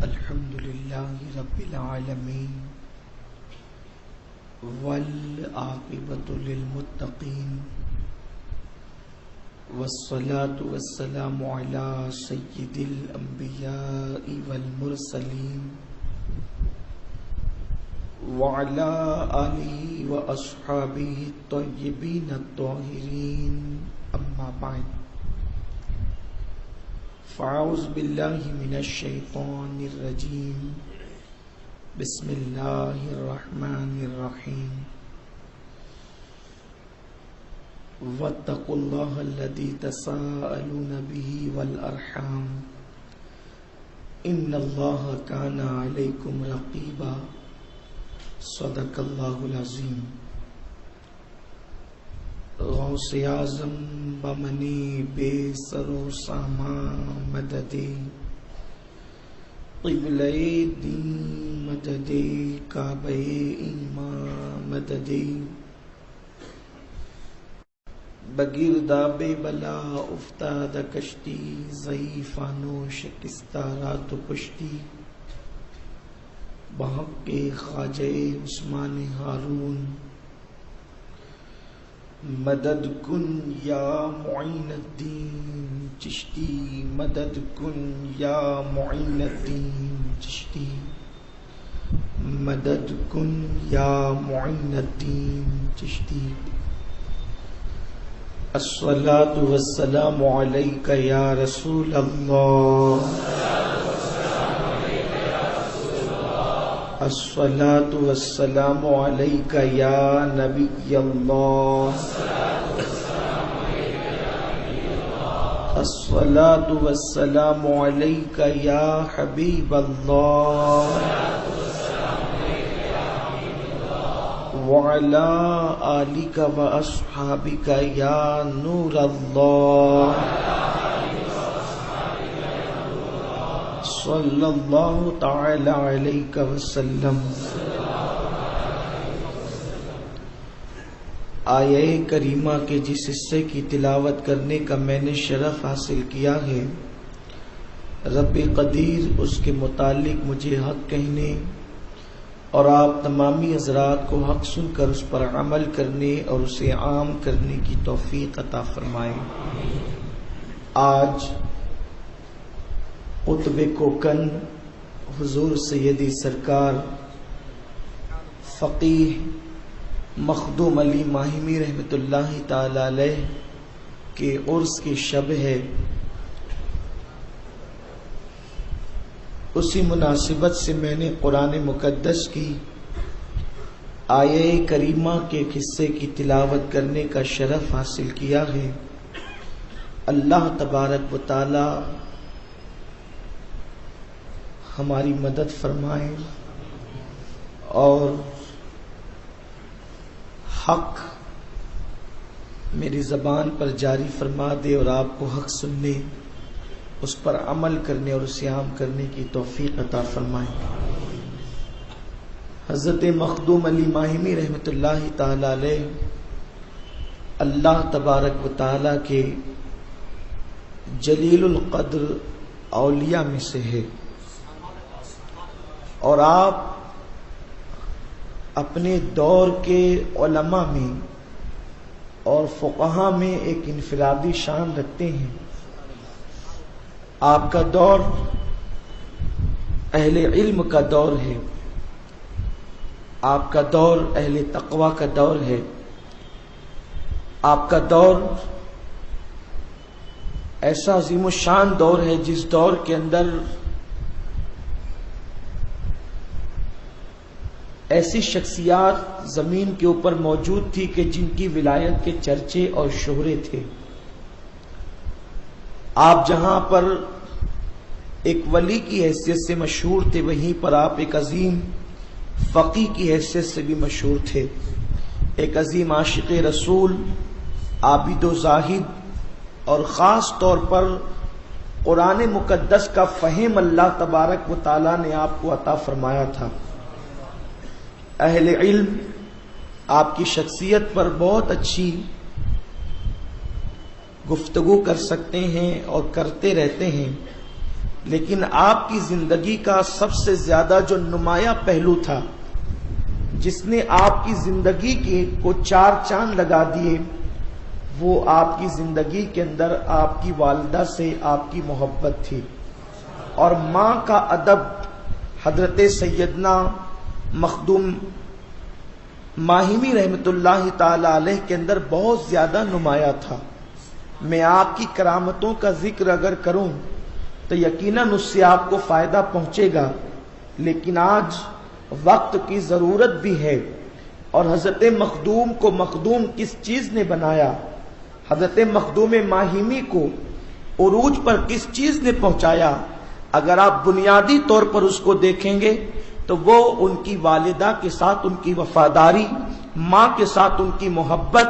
الحمد لله رب العالمين والعاقبة للمتقين والصلاة والسلام على سيد الأنبياء والمرسلين وعلى آله وأصحابه الطيبين الطاهرين أما بعد فأعوذ بالله من الشيطان الرجيم بسم الله الرحمن الرحيم واتقوا الله الذي تساءلون به والأرحام إن الله كان عليكم رقيبا صدق الله العظيم. غوث اعظم بمنی بے سر و سامان مددی قبلہ دین مددی کعبہ ایمان مددی بگرداب بلا افتاد کشتی ضعیفانو شکستہ رات و پشتی بحق خواجہ عثمان ہارون مدد کن یا معین الدین چشتی مدد کن یا معین الدین چشتی مدد کن یا معین الدین چشتی. الصلاة والسلام علیک یا رسول اللہ الصلاة والسلام علیک یا نبی اللہ الصلاة والسلام علیک یا حبیب اللہ وعلی آلک واصحابک یا نور اللہ صلی اللہ تعالی علیہ وسلم. آیہ کریمہ کے جس حصے کی تلاوت کرنے کا میں نے شرف حاصل کیا ہے، رب قدیر اس کے متعلق مجھے حق کہنے اور آپ تمامی حضرات کو حق سن کر اس پر عمل کرنے اور اسے عام کرنے کی توفیق عطا فرمائے. آج قطب کوکن حضور سیدی سرکار فقیہ مخدوم علی ماہمی رحمۃ اللہ تعالی علیہ کے عرس کی شب ہے. اسی مناسبت سے میں نے قرآن مقدس کی آیہ کریمہ کے ایک حصے کی تلاوت کرنے کا شرف حاصل کیا ہے. اللہ تبارک و تعالی ہماری مدد فرمائے اور حق میری زبان پر جاری فرما دے اور آپ کو حق سننے، اس پر عمل کرنے اور اسے عام کرنے کی توفیق عطا فرمائے. حضرت مخدوم علی ماہمی رحمۃ اللہ تعالی علیہ اللہ تبارک و تعالی کے جلیل القدر اولیاء میں سے ہے، اور آپ اپنے دور کے علماء میں اور فقہاء میں ایک انفرادی شان رکھتے ہیں. آپ کا دور اہل علم کا دور ہے، آپ کا دور اہل تقوی کا دور ہے، آپ کا دور ایسا عظیم الشان دور ہے جس دور کے اندر ایسی شخصیات زمین کے اوپر موجود تھی کہ جن کی ولایت کے چرچے اور شہرے تھے. آپ جہاں پر ایک ولی کی حیثیت سے مشہور تھے، وہیں پر آپ ایک عظیم فقیہ کی حیثیت سے بھی مشہور تھے، ایک عظیم عاشق رسول، عابد و زاہد، اور خاص طور پر قرآن مقدس کا فہم اللہ تبارک و تعالی نے آپ کو عطا فرمایا تھا. اہل علم آپ کی شخصیت پر بہت اچھی گفتگو کر سکتے ہیں اور کرتے رہتے ہیں، لیکن آپ کی زندگی کا سب سے زیادہ جو نمایاں پہلو تھا، جس نے آپ کی زندگی کے کو چار چاند لگا دیے، وہ آپ کی زندگی کے اندر آپ کی والدہ سے آپ کی محبت تھی، اور ماں کا ادب حضرت سیدنا مخدوم ماہمی رحمت اللہ تعالی علیہ کے اندر بہت زیادہ نمایاں تھا۔ میں آپ کی کرامتوں کا ذکر اگر کروں تو یقیناً اس سے آپ کو فائدہ پہنچے گا، لیکن آج وقت کی ضرورت بھی ہے، اور حضرت مخدوم کو مخدوم کس چیز نے بنایا، حضرت مخدوم ماہمی کو عروج پر کس چیز نے پہنچایا، اگر آپ بنیادی طور پر اس کو دیکھیں گے تو وہ ان کی والدہ کے ساتھ ان کی وفاداری، ماں کے ساتھ ان کی محبت۔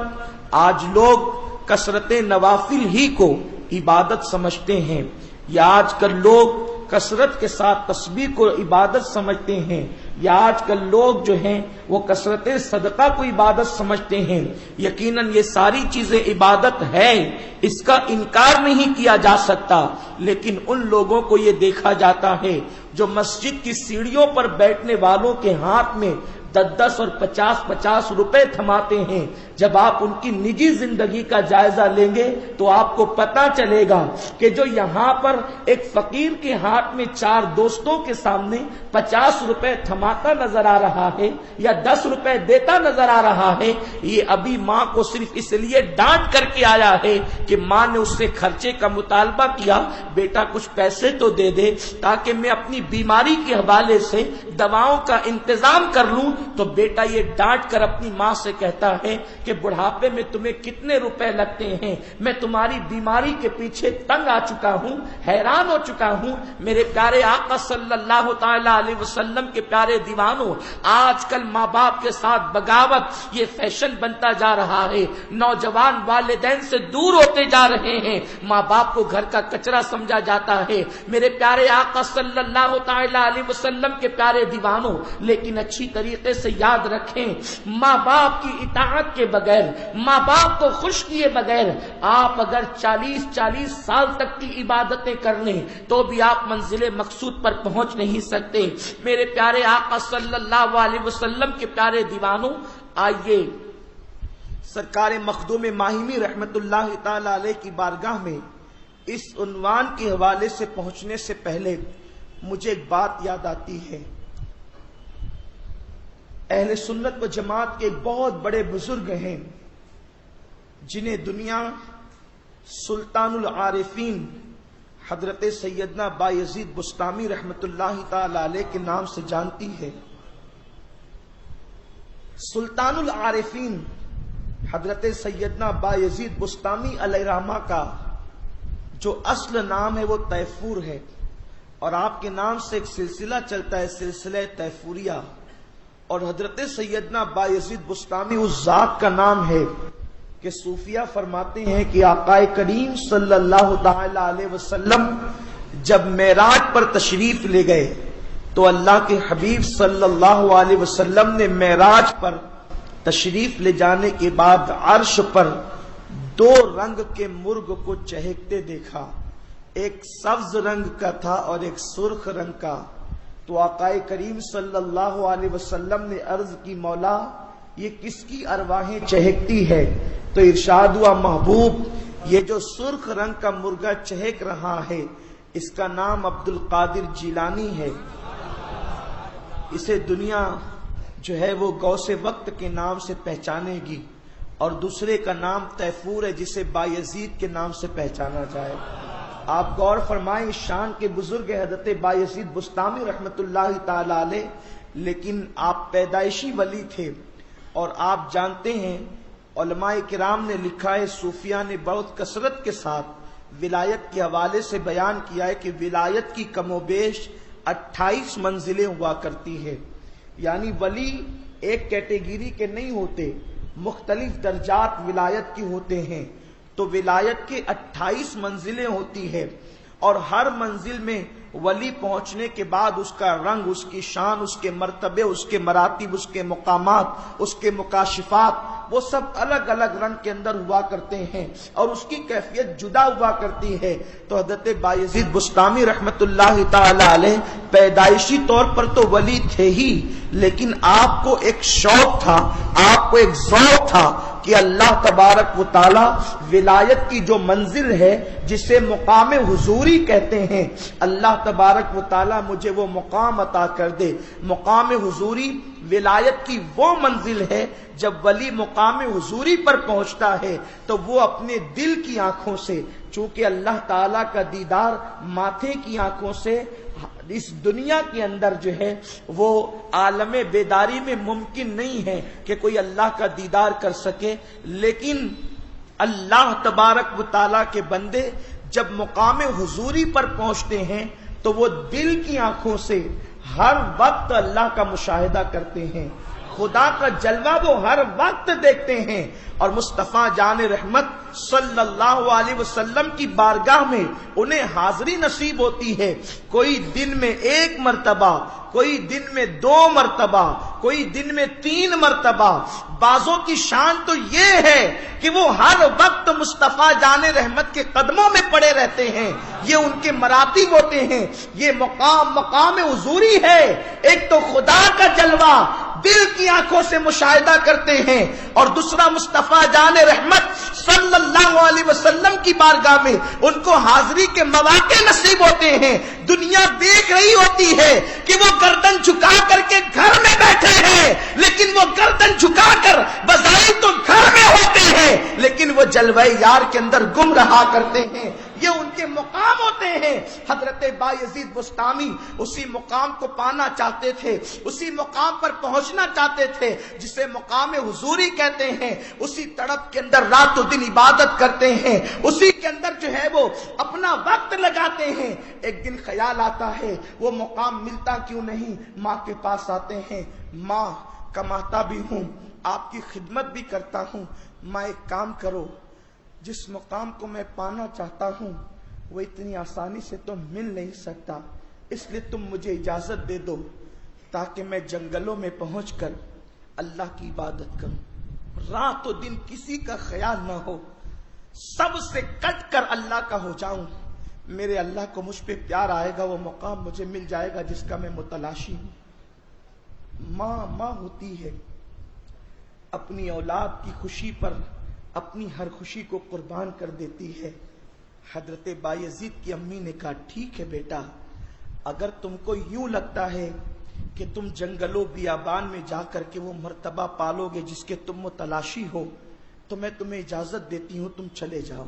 آج لوگ کثرت نوافل ہی کو عبادت سمجھتے ہیں، یا آج کل لوگ کثرت کے ساتھ تسبیح کو عبادت سمجھتے ہیں، یا آج کل لوگ جو ہیں وہ کثرت صدقہ کو عبادت سمجھتے ہیں۔ یقیناً یہ ساری چیزیں عبادت ہے، اس کا انکار نہیں کیا جا سکتا، لیکن ان لوگوں کو یہ دیکھا جاتا ہے جو مسجد کی سیڑھیوں پر بیٹھنے والوں کے ہاتھ میں 10 اور 50 روپے تھماتے ہیں۔ جب آپ ان کی نجی زندگی کا جائزہ لیں گے تو آپ کو پتا چلے گا کہ جو یہاں پر ایک فقیر کے ہاتھ میں 4 دوستوں کے سامنے 50 روپے تھماتا نظر آ رہا ہے یا 10 روپے دیتا نظر آ رہا ہے، یہ ابھی ماں کو صرف اس لیے ڈانٹ کر کے آیا ہے کہ ماں نے اس سے خرچے کا مطالبہ کیا، بیٹا کچھ پیسے تو دے دے تاکہ میں اپنی بیماری کے حوالے سے دواؤں کا انتظام کر لوں۔ تو بیٹا یہ ڈانٹ کر اپنی ماں سے کہتا ہے کہ بڑھاپے میں تمہیں کتنے روپے لگتے ہیں، میں تمہاری بیماری کے پیچھے تنگ آ چکا ہوں، حیران ہو چکا ہوں۔ میرے پیارے آقا صلی اللہ تعالی علیہ وسلم کے پیارے دیوانوں، آج کل ماں باپ کے ساتھ بغاوت یہ فیشن بنتا جا رہا ہے، نوجوان والدین سے دور ہوتے جا رہے ہیں، ماں باپ کو گھر کا کچرا سمجھا جاتا ہے۔ میرے پیارے آقا صلی اللہ تعالی علیہ وسلم کے پیارے دیوانوں، لیکن اچھی طریقے سے یاد رکھیں، ماں باپ کی اطاعت کے بغیر، ماں باپ کو خوش کیے بغیر آپ اگر 40 سال تک کی عبادتیں کر لیں تو بھی آپ منزل مقصود پر پہنچ نہیں سکتے۔ میرے پیارے آقا صلی اللہ علیہ وسلم کے پیارے دیوانوں، آئیے سرکار مخدوم ماہمی رحمت اللہ تعالی علیہ کی بارگاہ میں اس عنوان کے حوالے سے پہنچنے سے پہلے مجھے ایک بات یاد آتی ہے۔ اہل سنت و جماعت کے ایک بہت بڑے بزرگ ہیں جنہیں دنیا سلطان العارفین حضرت سیدنا بایزید بسطامی رحمت اللہ تعالی علیہ کے نام سے جانتی ہے۔ سلطان العارفین حضرت سیدنا بایزید بسطامی علیہ رحمہ کا جو اصل نام ہے وہ تیفور ہے، اور آپ کے نام سے ایک سلسلہ چلتا ہے، سلسلہ تیفوریہ، اور حضرت سیدنا بایزید بسطامی اس ذات کا نام ہے کہ صوفیہ فرماتے ہیں کہ آقا کریم صلی اللہ تعالی علیہ وسلم جب معراج پر تشریف لے گئے تو اللہ کے حبیب صلی اللہ علیہ وسلم نے معراج پر تشریف لے جانے کے بعد عرش پر 2 رنگ کے مرغ کو چہکتے دیکھا، ایک سبز رنگ کا تھا اور ایک سرخ رنگ کا۔ تو آقا کریم صلی اللہ علیہ وسلم نے عرض کی، مولا یہ کس کی ارواحیں چہکتی ہے؟ تو ارشاد ہوا، محبوب یہ جو سرخ رنگ کا مرغا چہک رہا ہے اس کا نام عبد القادر جیلانی ہے، اسے دنیا جو ہے وہ غوث وقت کے نام سے پہچانے گی، اور دوسرے کا نام تیفور ہے جسے بایزید کے نام سے پہچانا جائے۔ آپ غور فرمائیں، شان کے بزرگ حضرت بایزید بسطامی رحمت اللہ تعالی علیہ، لیکن آپ پیدائشی ولی تھے، اور آپ جانتے ہیں علماء کرام نے لکھا ہے، صوفیہ نے بہت کثرت کے ساتھ ولایت کے حوالے سے بیان کیا ہے کہ ولایت کی کم و بیش 28 منزلیں ہوا کرتی ہے، یعنی ولی ایک کیٹیگری کے نہیں ہوتے، مختلف درجات ولایت کی ہوتے ہیں۔ تو ولایت کے 28 منزلیں ہوتی ہے، اور ہر منزل میں ولی پہنچنے کے بعد اس کا رنگ، اس کی شان، اس کے مرتبے، اس کے مراتب، اس کے مقامات، اس کے مکاشفات وہ سب الگ الگ رنگ کے اندر ہوا کرتے ہیں اور اس کی کیفیت جدا ہوا کرتی ہے. تو حضرت بایزید بسطامی رحمت اللہ تعالی علیہ پیدائشی طور پر تو ولی تھے ہی، لیکن آپ کو ایک شوق تھا، آپ کو ایک ذوق تھا کہ اللہ تبارک و تعالی ولایت کی جو منزل ہے جسے مقام حضوری کہتے ہیں، اللہ تبارک و تعالی مجھے وہ مقام عطا کر دے. مقام حضوری ولایت کی وہ منزل ہے جب ولی مقام حضوری پر پہنچتا ہے تو وہ اپنے دل کی آنکھوں سے، چونکہ اللہ تعالی کا دیدار ماتھے کی آنکھوں سے اس دنیا کے اندر جو ہے وہ عالم بیداری میں ممکن نہیں ہے کہ کوئی اللہ کا دیدار کر سکے، لیکن اللہ تبارک و تعالیٰ کے بندے جب مقام حضوری پر پہنچتے ہیں تو وہ دل کی آنکھوں سے ہر وقت اللہ کا مشاہدہ کرتے ہیں، خدا کا جلوہ وہ ہر وقت دیکھتے ہیں. اور مصطفیٰ جان رحمت صلی اللہ علیہ وسلم کی بارگاہ میں انہیں حاضری نصیب ہوتی ہے. کوئی دن میں 1 مرتبہ، کوئی دن میں 2 مرتبہ، کوئی دن میں 3 مرتبہ. بعضوں کی شان تو یہ ہے کہ وہ ہر وقت مصطفیٰ جان رحمت کے قدموں میں پڑے رہتے ہیں. یہ ان کے مراتب ہوتے ہیں. یہ مقام حضوری ہے. ایک تو خدا کا جلوہ دل کی آنکھوں سے مشاہدہ کرتے ہیں، اور دوسرا مصطفیٰ جان رحمت صلی اللہ علیہ وسلم کی بارگاہ میں ان کو حاضری کے مواقع نصیب ہوتے ہیں. دنیا دیکھ رہی ہوتی ہے کہ وہ گردن جھکا کر کے گھر میں بیٹھے ہیں، لیکن وہ گردن جھکا کر بظاہر تو گھر میں ہوتے ہیں لیکن وہ جلوہ یار کے اندر گم رہا کرتے ہیں. یہ ان کے مقام ہوتے ہیں. حضرت بایزید بسطامی اسی مقام کو پانا چاہتے تھے، اسی مقام پر پہنچنا چاہتے تھے جسے مقام حضوری کہتے ہیں. اسی تڑپ کے اندر رات و دن عبادت کرتے ہیں، اسی کے اندر جو ہے وہ اپنا وقت لگاتے ہیں. ایک دن خیال آتا ہے وہ مقام ملتا کیوں نہیں. ماں کے پاس آتے ہیں، ماں کماتا بھی ہوں، آپ کی خدمت بھی کرتا ہوں، ماں ایک کام کرو، جس مقام کو میں پانا چاہتا ہوں وہ اتنی آسانی سے تو مل نہیں سکتا، اس لیے تم مجھے اجازت دے دو تاکہ میں جنگلوں میں پہنچ کر اللہ کی عبادت کروں. رات و دن کسی کا خیال نہ ہو، سب سے کٹ کر اللہ کا ہو جاؤں. میرے اللہ کو مجھ پہ پیار آئے گا، وہ مقام مجھے مل جائے گا جس کا میں متلاشی ہوں. ماں ہوتی ہے، اپنی اولاد کی خوشی پر اپنی ہر خوشی کو قربان کر دیتی ہے. حضرت بایزید کی امی نے کہا ٹھیک ہے بیٹا، اگر تم کو یوں لگتا ہے کہ تم جنگلوں بیابان میں جا کر کے وہ مرتبہ پالو گے جس کے تم متلاشی ہو تو میں تمہیں اجازت دیتی ہوں، تم چلے جاؤ.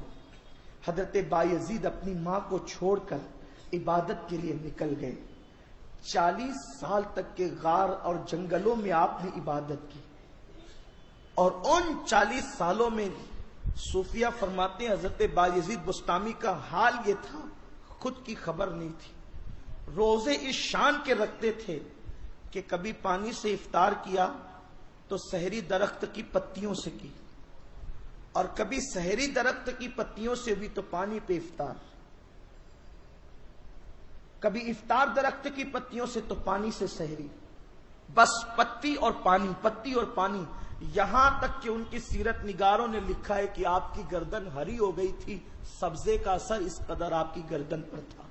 حضرت بایزید اپنی ماں کو چھوڑ کر عبادت کے لیے نکل گئے. 40 سال تک کے غار اور جنگلوں میں آپ نے عبادت کی، اور ان 40 سالوں میں صوفیہ فرماتے ہیں حضرت بایزید بسطامی کا حال یہ تھا، خود کی خبر نہیں تھی. روزے اس شان کے رکھتے تھے کہ کبھی پانی سے افطار کیا تو سحری درخت کی پتیوں سے کی، اور کبھی سحری درخت کی پتیوں سے بھی تو پانی پہ افطار، کبھی افطار درخت کی پتیوں سے تو پانی سے سحری، بس پتی اور پانی، پتی اور پانی. یہاں تک کہ ان کی سیرت نگاروں نے لکھا ہے کہ آپ کی گردن ہری ہو گئی تھی، سبزے کا اثر اس قدر آپ کی گردن پر تھا.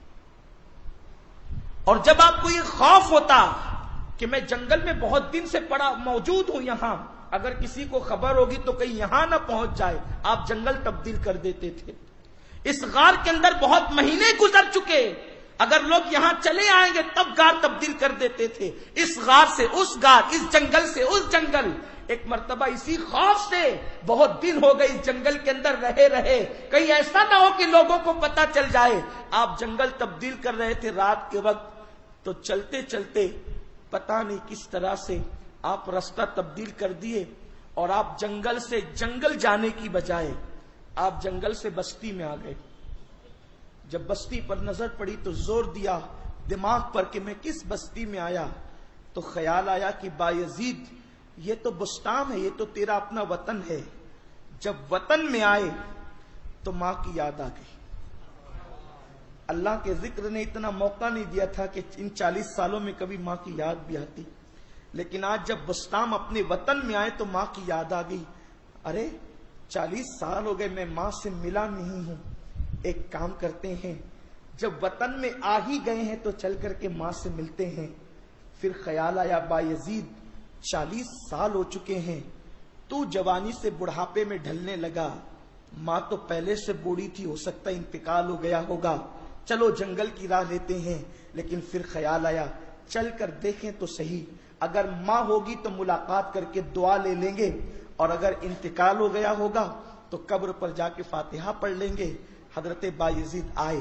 اور جب آپ کو یہ خوف ہوتا کہ میں جنگل میں بہت دن سے موجود ہوں، یہاں اگر کسی کو خبر ہوگی تو کہیں یہاں نہ پہنچ جائے، آپ جنگل تبدیل کر دیتے تھے. اس غار کے اندر بہت مہینے گزر چکے، اگر لوگ یہاں چلے آئیں گے تب غار تبدیل کر دیتے تھے. اس غار سے اس غار، اس جنگل سے اس جنگل. ایک مرتبہ اسی خوف سے بہت دن ہو گئے اس جنگل کے اندر رہے، کہیں ایسا نہ ہو کہ لوگوں کو پتا چل جائے. آپ جنگل تبدیل کر رہے تھے رات کے وقت، تو چلتے چلتے پتا نہیں کس طرح سے آپ راستہ تبدیل کر دیے، اور آپ جنگل سے جنگل جانے کی بجائے آپ جنگل سے بستی میں آ گئے. جب بستی پر نظر پڑی تو زور دیا دماغ پر کہ میں کس بستی میں آیا، تو خیال آیا کہ بایزید یہ تو بستان ہے، یہ تو تیرا اپنا وطن ہے. جب وطن میں آئے تو ماں کی یاد آ گئی. اللہ کے ذکر نے اتنا موقع نہیں دیا تھا کہ ان 40 سالوں میں کبھی ماں کی یاد بھی آتی، لیکن آج جب بستان اپنے وطن میں آئے تو ماں کی یاد آ گئی. ارے 40 سال ہو گئے میں ماں سے ملا نہیں ہوں، ایک کام کرتے ہیں، جب وطن میں آ ہی گئے ہیں تو چل کر کے ماں سے ملتے ہیں۔ پھر خیال آیا بایزید 40 سال ہو چکے ہیں، تو جوانی سے بڑھاپے میں ڈھلنے لگا، ماں تو پہلے سے بوڑھی تھی، ہو سکتا ہے انتقال ہو گیا ہوگا، چلو جنگل کی راہ لیتے ہیں۔ لیکن پھر خیال آیا چل کر دیکھیں تو صحیح، اگر ماں ہوگی تو ملاقات کر کے دعا لے لیں گے، اور اگر انتقال ہو گیا ہوگا تو قبر پر جا کے فاتحہ پڑھ لیں گے۔ حضرت بایزید آئے،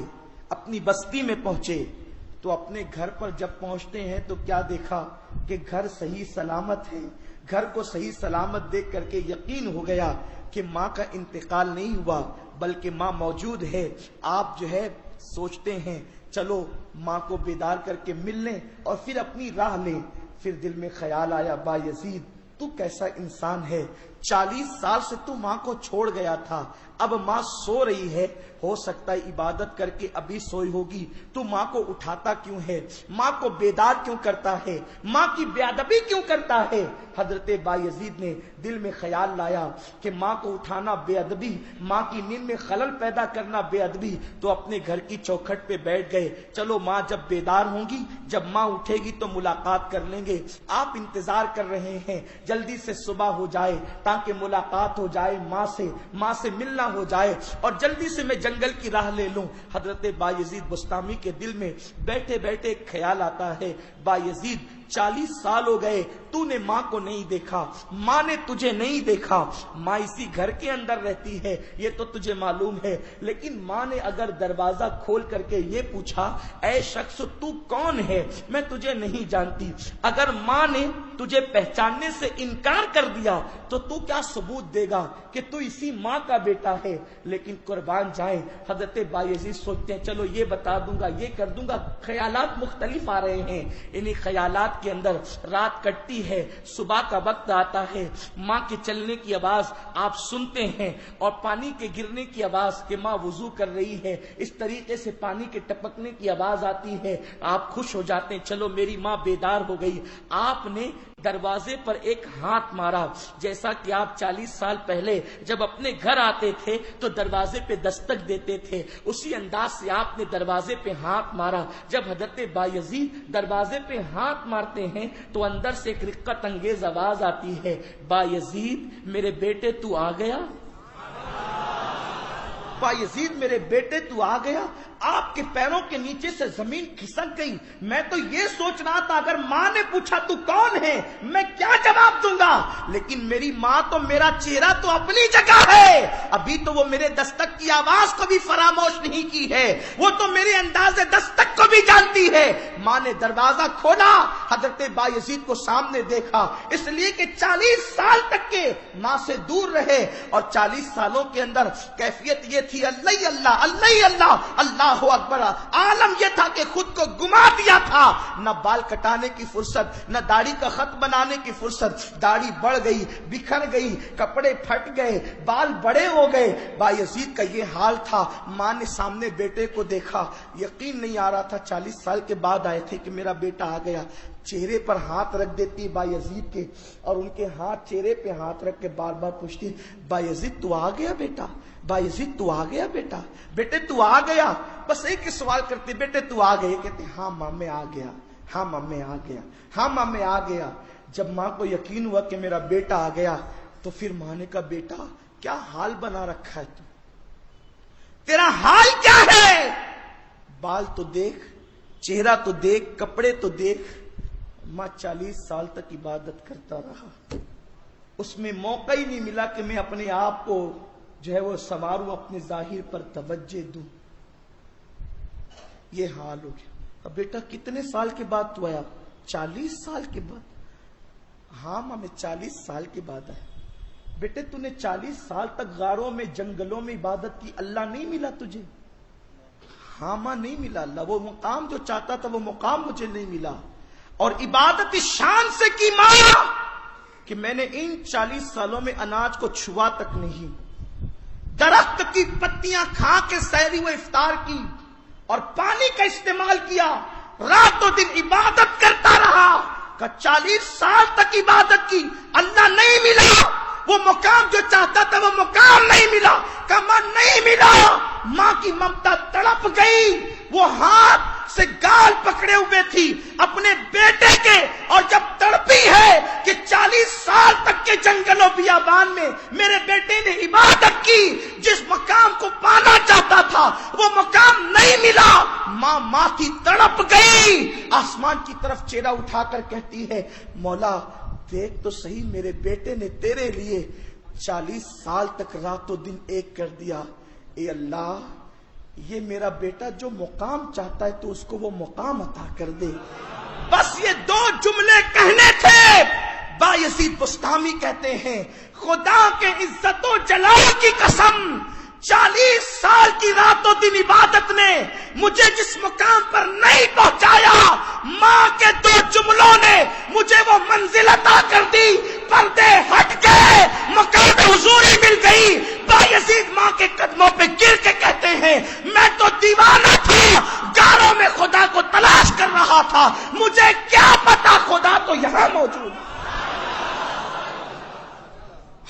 اپنی بستی میں پہنچے، تو اپنے گھر پر جب پہنچتے ہیں تو کیا دیکھا کہ گھر صحیح سلامت ہے۔ گھر کو صحیح سلامت دیکھ کر کے یقین ہو گیا کہ ماں کا انتقال نہیں ہوا بلکہ ماں موجود ہے۔ آپ جو ہے سوچتے ہیں چلو ماں کو بیدار کر کے مل لیں اور پھر اپنی راہ لیں۔ پھر دل میں خیال آیا بایزید تو کیسا انسان ہے، 40 سال سے تو ماں کو چھوڑ گیا تھا، اب ماں سو رہی ہے، ہو سکتا ہے عبادت کر کے ابھی سوئی ہوگی، تو ماں کو اٹھاتا کیوں ہے، ماں کو بیدار کیوں کرتا ہے، ماں کی بے ادبی کیوں کرتا ہے۔ حضرت بایزید نے دل میں خیال لایا کہ ماں کو اٹھانا بے ادبی، ماں کی نیند میں خلل پیدا کرنا بے ادبی، تو اپنے گھر کی چوکھٹ پہ بیٹھ گئے، چلو ماں جب بیدار ہوں گی، جب ماں اٹھے گی تو ملاقات کر لیں گے، آپ انتظار کر رہے ہیں جلدی سے صبح ہو جائے تاکہ ملاقات ہو جائے ماں سے ملنا ہو جائے اور جلدی سے میں جنگل کی راہ لے لوں۔ حضرت بایزید بستامی کے دل میں بیٹھے بیٹھے ایک خیال آتا ہے، بایزید 40 سال ہو گئے تو نے ماں کو نہیں دیکھا، ماں نے تجھے نہیں دیکھا، ماں اسی گھر کے اندر رہتی ہے یہ تو تجھے معلوم ہے، لیکن ماں نے اگر دروازہ کھول کر کے یہ پوچھا اے شخص تو کون ہے، میں تجھے نہیں جانتی، اگر ماں نے تجھے پہچاننے سے انکار کر دیا تو کیا ثبوت دے گا کہ تو اسی ماں کا بیٹا ہے۔ لیکن قربان جائیں حضرت بایزید سوچتے ہیں چلو یہ بتا دوں گا، یہ کر دوں گا، خیالات مختلف آ رہے ہیں، انہی خیالات کے اندر رات کٹتی ہے، صبح کا وقت آتا ہے، ماں کے چلنے کی آواز آپ سنتے ہیں اور پانی کے گرنے کی آواز کہ ماں وضو کر رہی ہے، اس طریقے سے پانی کے ٹپکنے کی آواز آتی ہے، آپ خوش ہو جاتے ہیں چلو میری ماں بیدار ہو گئی۔ آپ نے دروازے پر ایک ہاتھ مارا، جیسا کہ آپ 40 سال پہلے جب اپنے گھر آتے تھے تو دروازے پہ دستک دیتے تھے، اسی انداز سے آپ نے دروازے پہ ہاتھ مارا۔ جب حضرت بایزید دروازے پہ ہاتھ مارتے ہیں تو اندر سے ایک رقت انگیز آواز آتی ہے، بایزید میرے بیٹے تو آ گیا، بایزید میرے بیٹے تو آ گیا۔ آپ کے پیروں کے نیچے سے زمین کھسک گئی۔ میں تو یہ سوچ رہا تھا اگر ماں نے پوچھا تو کون ہے میں کیا جواب دوں گا، لیکن میری ماں تو میرا چہرہ تو اپنی جگہ ہے، ابھی تو وہ میرے دستک کی آواز کو بھی فراموش نہیں کی ہے، وہ تو میرے انداز دستک کو بھی جانتی ہے۔ ماں نے دروازہ کھولا، حضرت بایزید کو سامنے دیکھا، اس لیے کہ 40 سال تک کے ماں سے دور رہے اور 40 سالوں کے اندر کیفیت یہ تھی اللہ اللہ اللہ اللہ اللہ اکبر، عالم یہ تھا کہ خود کو گما دیا تھا، نہ بال کٹانے کی فرصت، نہ داڑھی کا خط بنانے کی فرصت، داڑھی بڑھ گئی، بکھر گئی، کپڑے پھٹ گئے، بال بڑے ہو گئے۔ بایزید کا یہ حال تھا۔ ماں نے سامنے بیٹے کو دیکھا، یقین نہیں آ رہا تھا، 40 سال کے بعد آئے تھے کہ میرا بیٹا آ گیا۔ چہرے پر ہاتھ رکھ دیتی بایزید کے اور ان کے ہاتھ چہرے پہ ہاتھ رکھ کے بار بار پوچھتی بایزید تو آ گیا بیٹا، بایزید تو آ گیا بیٹا، بیٹے تو آ گیا، بس ایک ہی سوال کرتے بیٹے تو آ گئے، کہتے ہاں ماں میں آ گیا، ہاں ماں میں آ گیا، ہاں ماں میں آ گیا۔ جب ماں کو یقین ہوا کہ میرا بیٹا آ گیا تو پھر ماں نے کہا بیٹا کیا حال بنا رکھا ہے تو، تیرا حال کیا ہے، بال تو دیکھ، چہرہ تو دیکھ، کپڑے تو دیکھ۔ ماں 40 سال تک عبادت کرتا رہا، اس میں موقع ہی نہیں ملا کہ میں اپنے آپ کو جو ہے وہ سنواروں، اپنے ظاہر پر توجہ دوں، یہ حال ہو گیا۔ اب بیٹا کتنے سال کے بعد تو آیا؟ 40 سال کے بعد۔ ہاں ماں میں 40 سال کے بعد آیا۔ بیٹے تو نے 40 سال تک غاروں میں جنگلوں میں عبادت کی، اللہ نہیں ملا تجھے؟ ہاں ماں نہیں ملا، اللہ وہ مقام جو چاہتا تھا وہ مقام مجھے نہیں ملا، اور عبادت اس شان سے کی ماں کہ میں نے ان 40 سالوں میں اناج کو چھوا تک نہیں، درخت کی پتیاں کھا کے سحری و افطار کی اور پانی کا استعمال کیا، رات و دن عبادت کرتا رہا، کہ 40 سال تک عبادت کی، اللہ نہیں ملا، وہ مقام جو چاہتا تھا وہ مقام نہیں ملا، کما نہیں ملا۔ ماں کی ممتا تڑپ گئی، وہ ہاتھ سے گال پکڑے ہوئے تھی اپنے بیٹے کے، اور جب تڑپی ہے کہ 40 سال تک کے جنگل و بیابان میں میرے بیٹے نے عبادت کی، جس مقام کو پانا چاہتا تھا وہ مقام نہیں ملا، ماں کی تڑپ گئی، آسمان کی طرف چہرہ اٹھا کر کہتی ہے مولا دیکھ تو صحیح، میرے بیٹے نے تیرے لیے 40 سال تک رات و دن ایک کر دیا، اے اللہ یہ میرا بیٹا جو مقام چاہتا ہے تو اس کو وہ مقام عطا کر دے۔ بس یہ 2 جملے کہنے تھے۔ بایزید بستامی کہتے ہیں خدا کے عزت و جلال کی قسم، 40 سال کی رات و دن عبادت نے مجھے جس مقام پر نہیں پہنچایا، ماں کے 2 جملوں نے مجھے وہ منزل عطا کر دی، پردے ہٹ گئے، مقام حضوری مل گئی۔ بایزید ماں کے قدموں پہ گر کے کہتے ہیں میں تو دیوانہ تھی، گاروں میں خدا کو تلاش کر رہا تھا، مجھے کیا پتا خدا تو یہاں موجود۔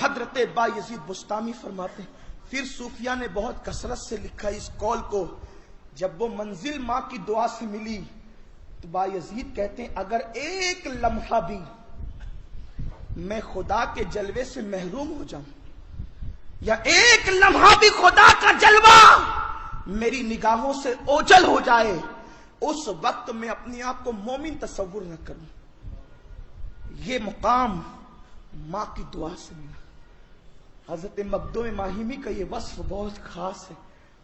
حضرت بایزید بستامی فرماتے ہیں پھر صوفیہ نے بہت کثرت سے لکھا اس قول کو، جب وہ منزل ماں کی دعا سے ملی تو بایزید کہتے ہیں اگر ایک لمحہ بھی میں خدا کے جلوے سے محروم ہو جاؤں، یا ایک لمحہ بھی خدا کا جلوہ میری نگاہوں سے اوجھل ہو جائے، اس وقت میں اپنے آپ کو مومن تصور نہ کروں۔ یہ مقام ماں کی دعا سے ملا۔ حضرت مخدوم ماہمی کا یہ وصف بہت خاص ہے،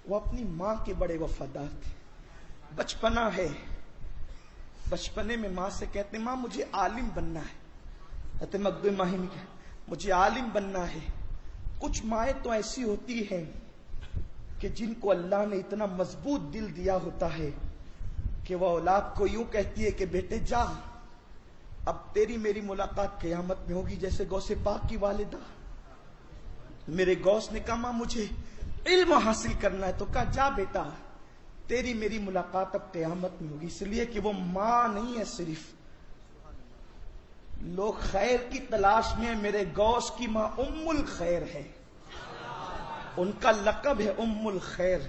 وہ اپنی ماں کے بڑے وفادار تھے۔ بچپنا ہے، بچپنے میں ماں سے کہتے ہیں ماں مجھے عالم بننا ہے۔ حضرت مخدوم ماہمی کہتے مجھے عالم بننا ہے۔ کچھ مائیں تو ایسی ہوتی ہیں کہ جن کو اللہ نے اتنا مضبوط دل دیا ہوتا ہے کہ وہ اولاد کو یوں کہتی ہے کہ بیٹے جا، اب تیری میری ملاقات قیامت میں ہوگی، جیسے غوث پاک کی والدہ۔ میرے غوث نے کہا ماں مجھے علم حاصل کرنا ہے، تو کہا جا بیٹا تیری میری ملاقات اب قیامت میں ہوگی، اس لیے کہ وہ ماں نہیں ہے صرف، لوگ خیر کی تلاش میں، میرے غوث کی ماں ام الخیر ہے، ان کا لقب ہے ام الخیر۔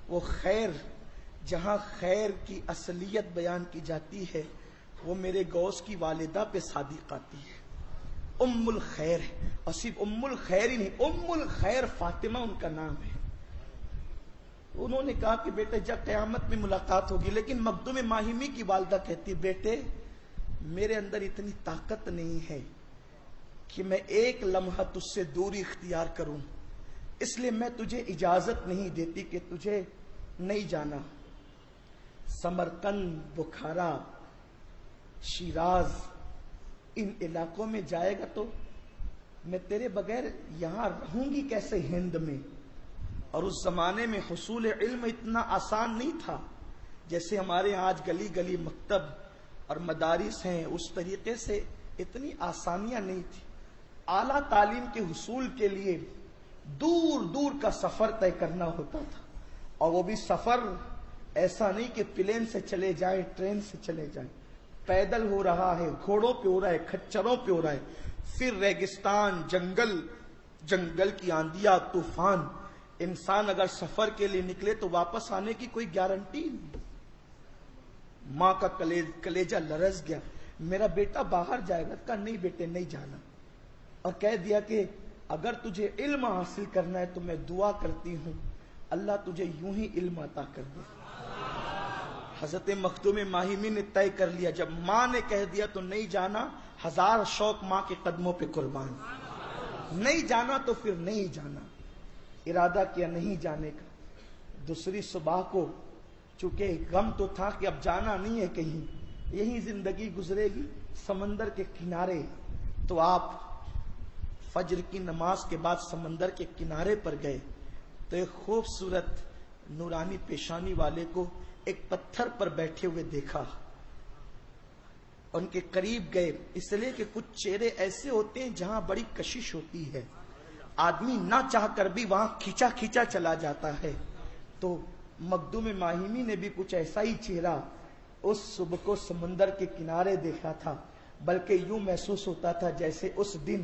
وہ خیر جہاں خیر کی اصلیت بیان کی جاتی ہے وہ میرے غوث کی والدہ پہ صادق آتی ہے، ام الخیر ہے، اور صرف ام الخیر ہی نہیں، ام الخیر فاطمہ ان کا نام ہے۔ انہوں نے کہا کہ بیٹے جب قیامت میں ملاقات ہوگی، لیکن مخدوم ماہمی کی والدہ کہتی بیٹے میرے اندر اتنی طاقت نہیں ہے کہ میں ایک لمحہ تجھ سے دوری اختیار کروں، اس لیے میں تجھے اجازت نہیں دیتی کہ تجھے نہیں جانا۔ سمرقند، بخارا، شیراز، ان علاقوں میں جائے گا تو میں تیرے بغیر یہاں رہوں گی کیسے ہند میں؟ اور اس زمانے میں حصول علم اتنا آسان نہیں تھا جیسے ہمارے آج گلی گلی مکتب اور مدارس ہیں، اس طریقے سے اتنی آسانیاں نہیں تھی۔ اعلیٰ تعلیم کے حصول کے لیے دور دور کا سفر طے کرنا ہوتا تھا، اور وہ بھی سفر ایسا نہیں کہ پلین سے چلے جائیں، ٹرین سے چلے جائیں، پیدل ہو رہا ہے، گھوڑوں پہ ہو رہا ہے، کھچروں پہ ہو رہا ہے، پھر ریگستان، جنگل کی آندیاں، طوفان۔ انسان اگر سفر کے لیے نکلے تو واپس آنے کی کوئی گارنٹی نہیں۔ ماں کا کلیجہ لرز گیا، میرا بیٹا باہر جائے گا، کہا نہیں بیٹے نہیں جانا، اور کہہ دیا کہ اگر تجھے علم حاصل کرنا ہے تو میں دعا کرتی ہوں اللہ تجھے یوں ہی علم عطا کر دے۔ حضرت مخدوم ماہمی نے طے کر لیا، جب ماں نے کہہ دیا تو نہیں جانا، 1000 شوق ماں کے قدموں پہ قربان، نہیں جانا تو پھر نہیں جانا۔ ارادہ کیا نہیں جانے کا۔ دوسری صبح کو چونکہ غم تو تھا کہ اب جانا نہیں ہے کہیں، یہی زندگی گزرے گی سمندر کے کنارے، تو آپ فجر کی نماز کے بعد سمندر کے کنارے پر گئے تو ایک خوبصورت نورانی پیشانی والے کو ایک پتھر پر بیٹھے ہوئے دیکھا، ان کے قریب گئے، اس لیے کہ کچھ چہرے ایسے ہوتے ہیں جہاں بڑی کشش ہوتی ہے، آدمی نہ چاہ کر بھی وہاں کھینچا کھینچا چلا جاتا ہے۔ تو مخدوم ماہمی نے بھی کچھ ایسا ہی چہرہ اس صبح کو سمندر کے کنارے دیکھا تھا، بلکہ یوں محسوس ہوتا تھا جیسے اس دن